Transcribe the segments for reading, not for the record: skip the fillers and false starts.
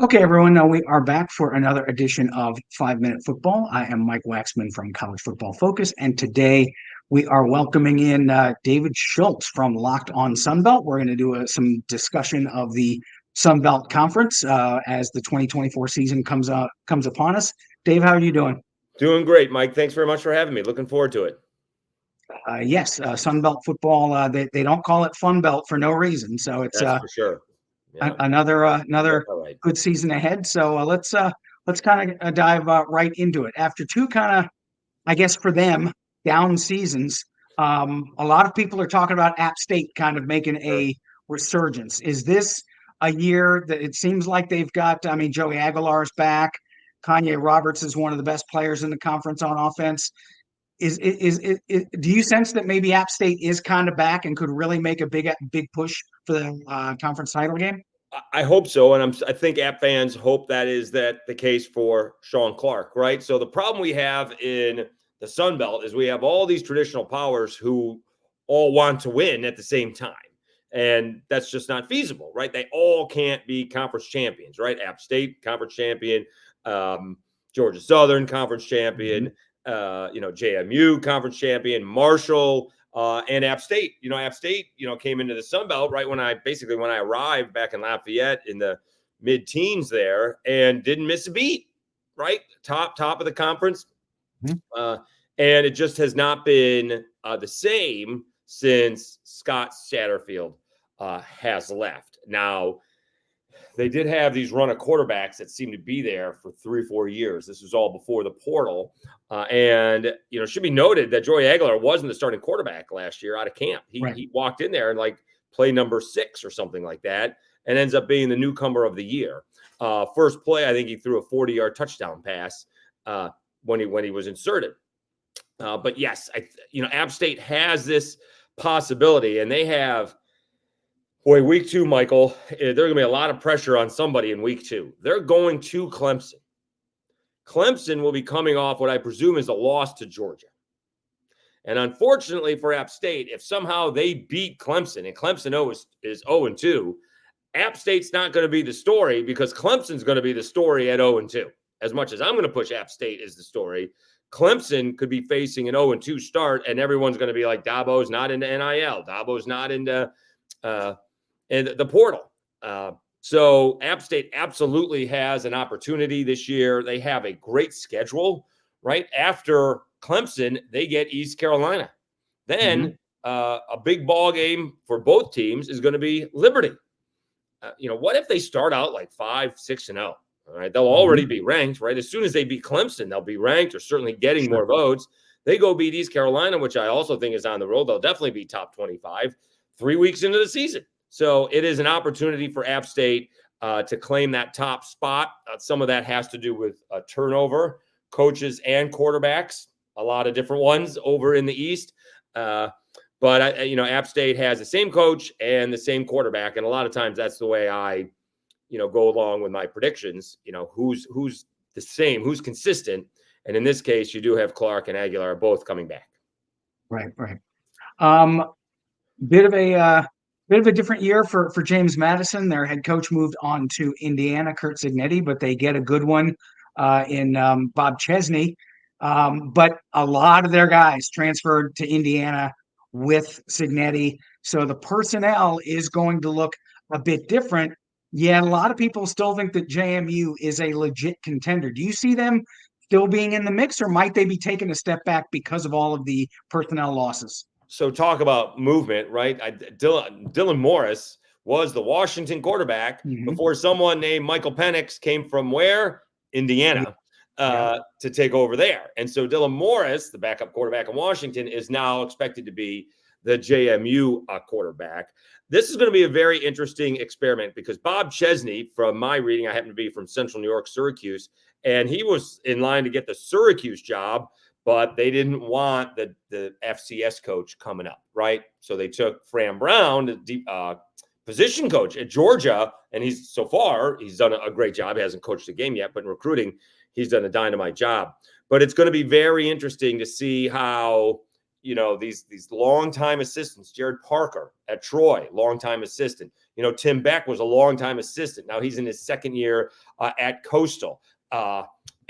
Okay, everyone. Now we are back for another edition of 5 Minute Football. I am Mike Waxman from College Football Focus, and today we are welcoming in David Schultz from Locked On Sunbelt. We're going to do some discussion of the Sunbelt Conference as the 2024 season comes upon us. Dave, how are you doing? Doing great, Mike. Thanks very much for having me. Looking forward to it. Yes, Sunbelt football. They don't call it Fun Belt for no reason. So it's That's for sure. Yeah. another All right. good season ahead. So let's kind of dive right into it. After two kind of, I guess for them, down seasons, a lot of people are talking about App State kind of making a resurgence. Is this a year that it seems like they've got? I mean, Joey Aguilar's back. Kanye Roberts is one of the best players in the conference on offense. Do you sense that maybe App State is kind of back and could really make a big push for the conference title game? I hope so, and I think App fans hope that is the case for Sean Clark, right? So the problem we have in the Sun Belt is we have all these traditional powers who all want to win at the same time, and that's just not feasible, right? They all can't be conference champions, right? App State conference champion, Georgia Southern conference champion, JMU conference champion, Marshall. And App State, App State, came into the Sun Belt right when I arrived back in Lafayette in the mid-teens there and didn't miss a beat, right? Top of the conference. And it just has not been the same since Scott Satterfield has left. Now, they did have these run of quarterbacks that seemed to be there for 3 or 4 years. This was all before the portal. And it should be noted that Joey Aguilar wasn't the starting quarterback last year out of camp. He walked in there and play number 6 or something like that and ends up being the newcomer of the year. First play, I think he threw a 40-yard touchdown pass when he was inserted. But yes, App State has this possibility, and they have – boy, week 2, Michael, there's going to be a lot of pressure on somebody in week 2. They're going to Clemson. Clemson will be coming off what I presume is a loss to Georgia. And unfortunately for App State, if somehow they beat Clemson and Clemson is 0-2, App State's not going to be the story because Clemson's going to be the story at 0-2. As much as I'm going to push App State as the story, Clemson could be facing an 0-2 start, and everyone's going to be like, Dabo's not into NIL. Dabo's not into the portal. So App State absolutely has an opportunity this year. They have a great schedule, right? After Clemson, they get East Carolina. Then a big ball game for both teams is going to be Liberty. What if they start out like 5-6-0? All right, they'll already be ranked, right? As soon as they beat Clemson, they'll be ranked or certainly getting more votes. They go beat East Carolina, which I also think is on the road. They'll definitely be top 25 3 weeks into the season. So it is an opportunity for App State to claim that top spot. Some of that has to do with turnover, coaches and quarterbacks, a lot of different ones over in the East. But App State has the same coach and the same quarterback. And a lot of times that's the way I, go along with my predictions, who's the same, who's consistent. And in this case, you do have Clark and Aguilar both coming back. Right. Bit of a different year for James Madison. Their head coach moved on to Indiana, Curt Cignetti, but they get a good one in Bob Chesney. But a lot of their guys transferred to Indiana with Cignetti. So the personnel is going to look a bit different. Yet a lot of people still think that JMU is a legit contender. Do you see them still being in the mix, or might they be taking a step back because of all of the personnel losses? So talk about movement, right? Dylan Morris was the Washington quarterback before someone named Michael Penix came from where? Indiana to take over there. And so Dylan Morris, the backup quarterback in Washington, is now expected to be the JMU quarterback. This is going to be a very interesting experiment because Bob Chesney, from my reading, I happen to be from Central New York, Syracuse, and he was in line to get the Syracuse job, but they didn't want the FCS coach coming up, right? So they took Fran Brown, the position coach at Georgia, and he's done a great job. He hasn't coached a game yet, but in recruiting, he's done a dynamite job. But it's going to be very interesting to see how these longtime assistants. Jared Parker at Troy, longtime assistant. Tim Beck was a longtime assistant. Now he's in his second year at Coastal.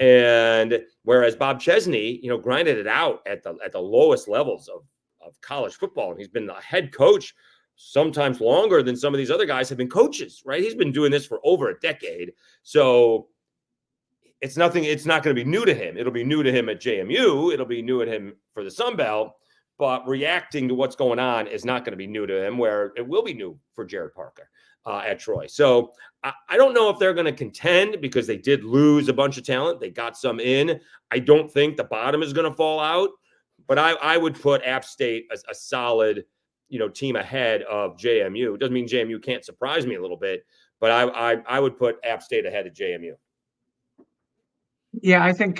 And whereas Bob Chesney, grinded it out at the lowest levels of college football, and he's been the head coach sometimes longer than some of these other guys have been coaches, right? He's been doing this for over a decade. So it's not going to be new to him. It'll be new to him at JMU. It'll be new to him for the Sun Belt, but reacting to what's going on is not going to be new to him, where it will be new for Jared Parker at Troy. So I don't know if they're going to contend, because they did lose a bunch of talent. They got some in. I don't think the bottom is going to fall out, but I would put App State as a solid, team ahead of JMU. It doesn't mean JMU can't surprise me a little bit, but I would put App State ahead of JMU. Yeah, I think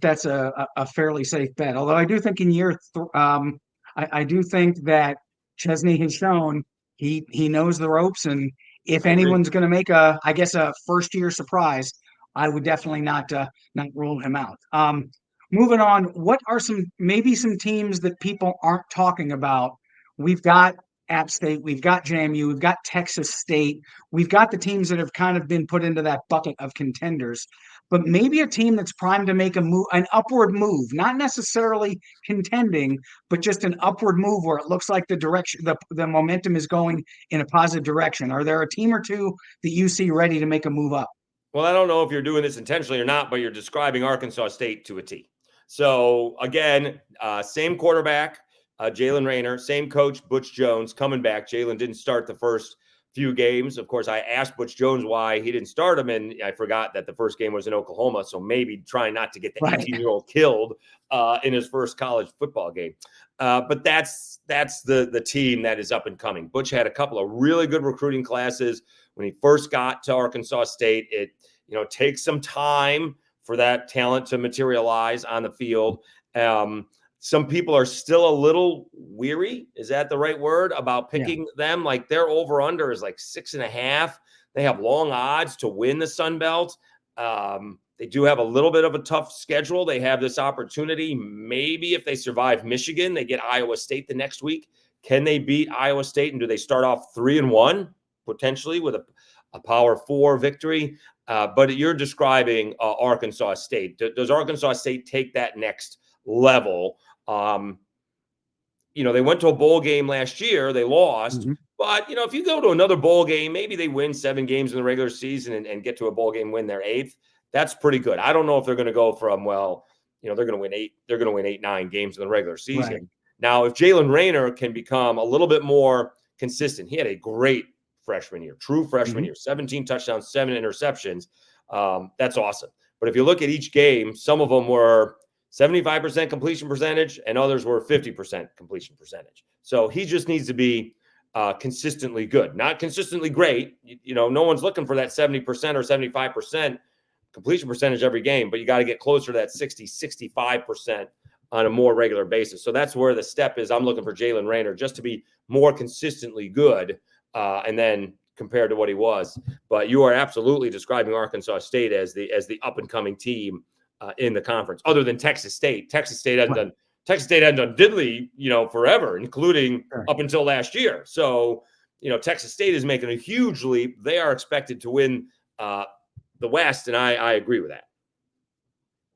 that's a fairly safe bet. Although I do think in I do think that Chesney has shown he knows the ropes, and if anyone's going to make a first year surprise, I would definitely not rule him out. Moving on, what are some teams that people aren't talking about? We've got App State, we've got JMU, we've got Texas State, we've got the teams that have kind of been put into that bucket of contenders, but maybe a team that's primed to make an upward move, not necessarily contending, but just an upward move where it looks like the momentum is going in a positive direction. Are there a team or two that you see ready to make a move up? Well, I don't know if you're doing this intentionally or not, but you're describing Arkansas State to a T. So again, same quarterback, Jalen Rayner, same coach, Butch Jones, coming back. Jalen didn't start the first few games. Of course, I asked Butch Jones why he didn't start him, and I forgot that the first game was in Oklahoma, so maybe trying not to get the 18-year-old killed in his first college football game. But that's the team that is up and coming. Butch had a couple of really good recruiting classes when he first got to Arkansas State. It takes some time for that talent to materialize on the field. Some people are still a little weary. Is that the right word about picking them? Like their over under is like 6.5. They have long odds to win the Sun Belt. They do have a little bit of a tough schedule. They have this opportunity. Maybe if they survive Michigan, they get Iowa State the next week. Can they beat Iowa State? And do they start off 3-1 potentially with a Power 4 victory? But you're describing Arkansas State. Does Arkansas State take that next level? They went to a bowl game last year. They lost. Mm-hmm. But, if you go to another bowl game, maybe they win 7 games in the regular season and get to a bowl game, win their 8th. That's pretty good. I don't know if they're going to go from, they're going to win 8. They're going to win 8-9 games in the regular season. Right. Now, if Jalen Rayner can become a little bit more consistent, he had a great freshman year, true freshman year, 17 touchdowns, 7 interceptions. That's awesome. But if you look at each game, some of them were 75% completion percentage and others were 50% completion percentage. So he just needs to be consistently good, not consistently great. No one's looking for that 70% or 75% completion percentage every game, but you got to get closer to that 60-65% on a more regular basis. So that's where the step is. I'm looking for Jalen Rayner just to be more consistently good, and then compared to what he was. But you are absolutely describing Arkansas State as the up and coming team in the conference. Other than Texas State, Texas State hadn't done diddly, forever, including up until last year. So Texas State is making a huge leap. They are expected to win the West, and I agree with that.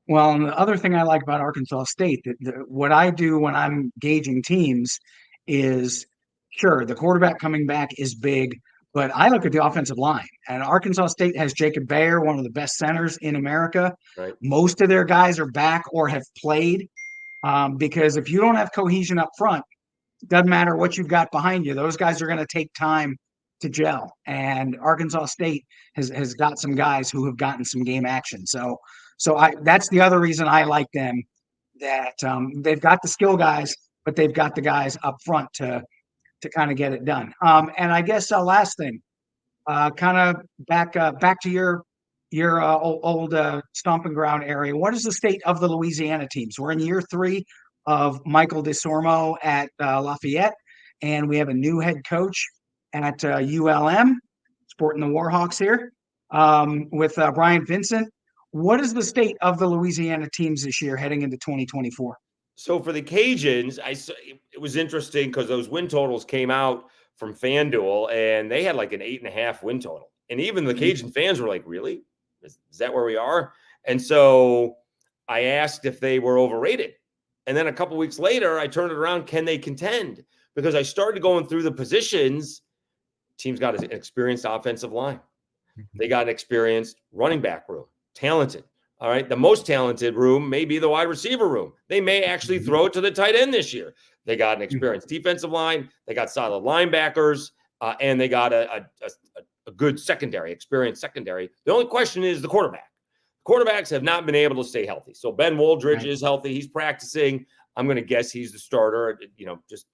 Well, and the other thing I like about Arkansas State, what I do when I'm gauging teams is, sure, the quarterback coming back is big, but I look at the offensive line. And Arkansas State has Jacob Bayer, one of the best centers in America. Right. Most of their guys are back or have played, because if you don't have cohesion up front, it doesn't matter what you've got behind you. Those guys are going to take time to gel. And Arkansas State has got some guys who have gotten some game action. So that's the other reason I like them, that they've got the skill guys, but they've got the guys up front to kind of get it done. And I guess last thing, kind of back to your old stomping ground area. What is the state of the Louisiana teams? We're in year 3 of Michael DeSormo at Lafayette, and we have a new head coach at ULM, sporting the Warhawks here, with Brian Vincent. What is the state of the Louisiana teams this year heading into 2024? So for the Cajuns, it was interesting because those win totals came out from FanDuel, and they had like an 8.5 win total. And even the Cajun fans were like, really? Is that where we are? And so I asked if they were overrated. And then a couple weeks later, I turned it around. Can they contend? Because I started going through the positions. Teams got an experienced offensive line. They got an experienced running back room, talented. All right. The most talented room may be the wide receiver room. They may actually throw it to the tight end this year. They got an experienced defensive line. They got solid linebackers, and they got a good secondary, experienced secondary. The only question is the quarterback. Quarterbacks have not been able to stay healthy. So Ben Woldridge is healthy. He's practicing. I'm going to guess he's the starter, just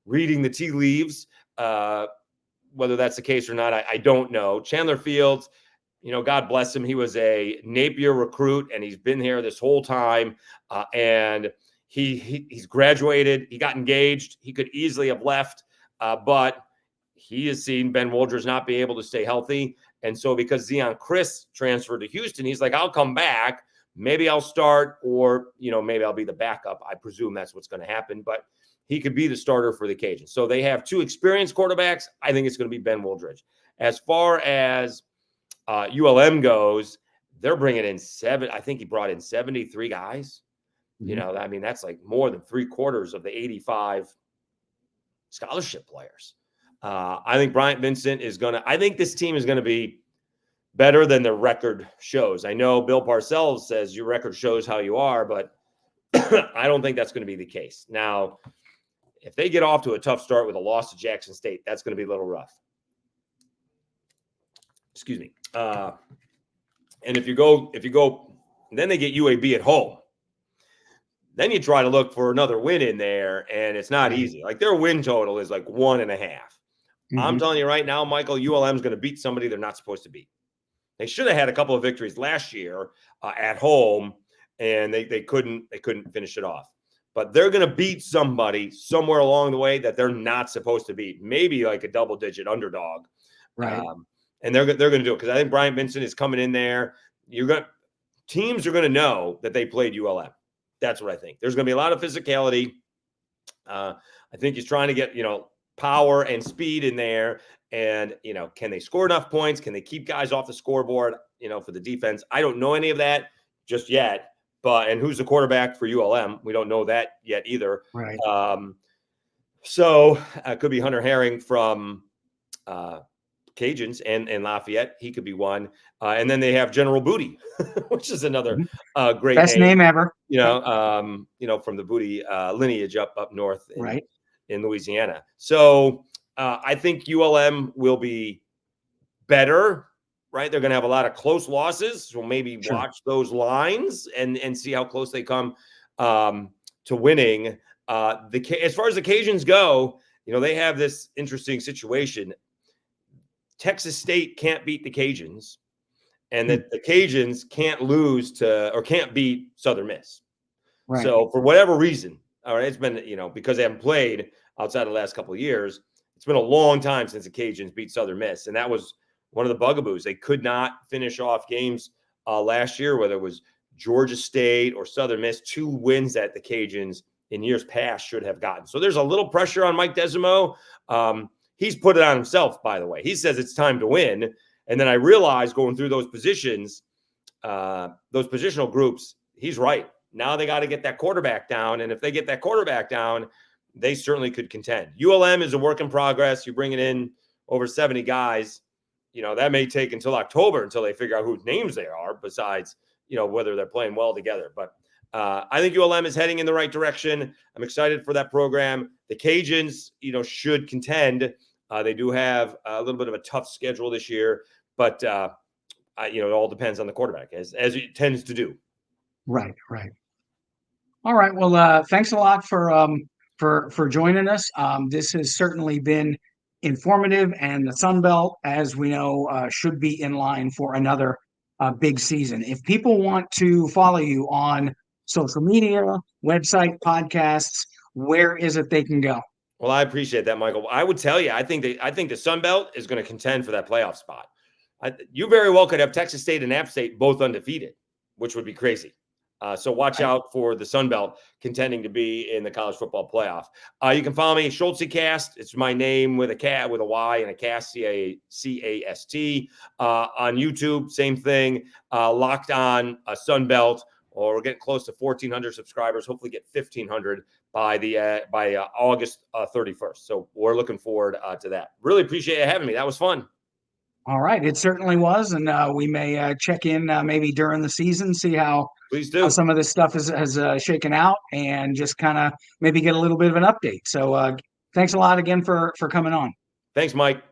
reading the tea leaves. Whether that's the case or not, I don't know. Chandler Fields, God bless him. He was a Napier recruit, and he's been here this whole time. And he's graduated. He got engaged. He could easily have left, but he has seen Ben Woldridge not be able to stay healthy. And so because Zeon Chris transferred to Houston, he's like, I'll come back. Maybe I'll start, or, maybe I'll be the backup. I presume that's what's going to happen, but he could be the starter for the Cajuns. So they have two experienced quarterbacks. I think it's going to be Ben Woldridge. As far as ULM goes, they're bringing in I think he brought in 73 guys. That's like more than 3/4 of the 85 scholarship players. I think Bryant Vincent I think this team is going to be better than the record shows. I know Bill Parcells says your record shows how you are, but I don't think that's going to be the case. Now, if they get off to a tough start with a loss to Jackson State, that's going to be a little rough. Excuse me. And if you go, then they get UAB at home. Then you try to look for another win in there, and it's not easy. Like their win total is like 1.5. I'm telling you right now, Michael, ULM is going to beat somebody they're not supposed to beat. They should have had a couple of victories last year at home, and they couldn't finish it off. But they're going to beat somebody somewhere along the way that they're not supposed to beat. Maybe like a double-digit underdog, right? And they're going to do it because I think Bryant Vincent is coming in there. Teams are going to know that they played ULM. That's what I think. There's going to be a lot of physicality. I think he's trying to get power and speed in there. And, can they score enough points? Can they keep guys off the scoreboard, for the defense? I don't know any of that just yet. And who's the quarterback for ULM? We don't know that yet either. Right. So it could be Hunter Herring from Cajuns and Lafayette. He could be one. And then they have General Booty, which is another great best name ever. From the Booty lineage up north in Louisiana. So I think ULM will be better, right? They're going to have a lot of close losses. So maybe watch those lines and see how close they come to winning. As far as the Cajuns go, they have this interesting situation. Texas State can't beat the Cajuns, and that the Cajuns can't beat Southern Miss. Right. So for whatever reason, all right, it's been, because they haven't played outside of the last couple of years, it's been a long time since the Cajuns beat Southern Miss. And that was one of the bugaboos. They could not finish off games last year, whether it was Georgia State or Southern Miss, 2 wins that the Cajuns in years past should have gotten. So there's a little pressure on Mike Desimo. He's put it on himself, by the way. He says it's time to win. And then I realized going through those positions, those positional groups, he's right. Now they got to get that quarterback down. And if they get that quarterback down, they certainly could contend. ULM is a work in progress. You're bringing in over 70 guys. That may take until October until they figure out whose names they are, besides, whether they're playing well together. But I think ULM is heading in the right direction. I'm excited for that program. The Cajuns, should contend. They do have a little bit of a tough schedule this year, but it all depends on the quarterback, as it tends to do. Right. All right. Well, thanks a lot for joining us. This has certainly been informative, and the Sun Belt, as we know, should be in line for another big season. If people want to follow you on social media, website, podcasts, where is it they can go? Well, I appreciate that, Michael. I would tell you, I think the Sun Belt is going to contend for that playoff spot. You very well could have Texas State and App State both undefeated, which would be crazy. So watch out for the Sun Belt contending to be in the college football playoff. You can follow me, SchultzyCast. It's my name with a Y and a cast, C-A-S-T. On YouTube, same thing. Locked On Sun Belt. Or we're getting close to 1,400 subscribers. Hopefully, get 1,500 by August 31st. So we're looking forward to that. Really appreciate you having me. That was fun. All right, it certainly was, and we may check in maybe during the season, see how Please do. some of this stuff has shaken out, and just kind of maybe get a little bit of an update. So thanks a lot again for coming on. Thanks, Mike.